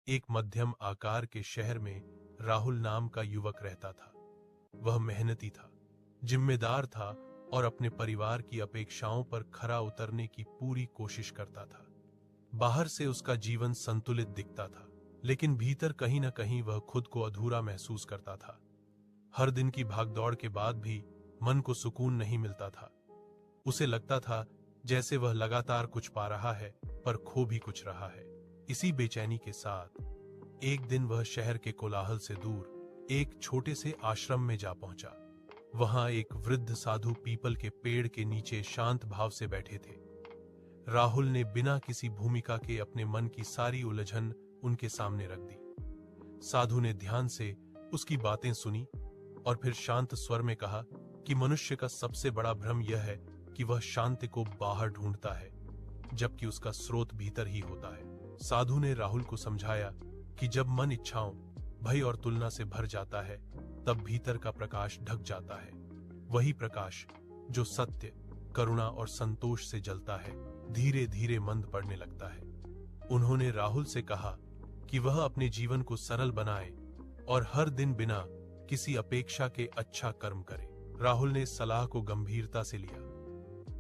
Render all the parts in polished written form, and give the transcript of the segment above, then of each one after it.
एक मध्यम आकार के शहर में राहुल नाम का युवक रहता था। वह मेहनती था, जिम्मेदार था और अपने परिवार की अपेक्षाओं पर खरा उतरने की पूरी कोशिश करता था। बाहर से उसका जीवन संतुलित दिखता था, लेकिन भीतर कहीं न कहीं वह खुद को अधूरा महसूस करता था। हर दिन की भागदौड़ के बाद भी मन को सुकून नहीं मिलता था। उसे लगता था जैसे वह लगातार कुछ पा रहा है पर खो भी कुछ रहा है। इसी बेचैनी के साथ एक दिन वह शहर के कोलाहल से दूर एक छोटे से आश्रम में जा पहुंचा। वहां एक वृद्ध साधु पीपल के पेड़ के नीचे शांत भाव से बैठे थे। राहुल ने बिना किसी भूमिका के अपने मन की सारी उलझन उनके सामने रख दी। साधु ने ध्यान से उसकी बातें सुनी और फिर शांत स्वर में कहा कि मनुष्य का सबसे बड़ा भ्रम यह है कि वह शांति को बाहर ढूंढता है, जबकि उसका स्रोत भीतर ही होता है। साधु ने राहुल को समझाया कि जब मन इच्छाओं, भय और तुलना से भर जाता है, तब भीतर का प्रकाश ढक जाता है। वही प्रकाश जो सत्य, करुणा और संतोष से जलता है, धीरे धीरे मंद पड़ने लगता है। उन्होंने राहुल से कहा कि वह अपने जीवन को सरल बनाए और हर दिन बिना किसी अपेक्षा के अच्छा कर्म करे। राहुल ने इस सलाह को गंभीरता से लिया।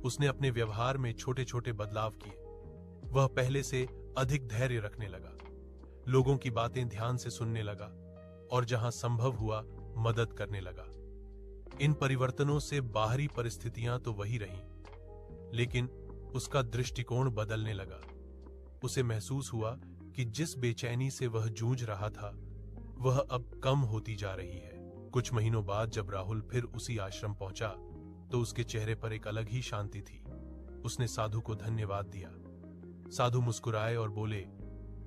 उसने अपने व्यवहार में छोटे छोटे बदलाव किए। वह पहले से अधिक धैर्य रखने लगा, लोगों की बातें ध्यान से सुनने लगा और जहां संभव हुआ मदद करने लगा। इन परिवर्तनों से बाहरी परिस्थितियां तो वही रहीं, लेकिन उसका दृष्टिकोण बदलने लगा। उसे महसूस हुआ कि जिस बेचैनी से वह जूझ रहा था, वह अब कम होती जा रही है। कुछ महीनों बाद जब राहुल फिर उसी आश्रम पहुंचा, तो उसके चेहरे पर एक अलग ही शांति थी। उसने साधु को धन्यवाद दिया। साधु मुस्कुराए और बोले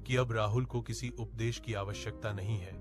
कि अब राहुल को किसी उपदेश की आवश्यकता नहीं है,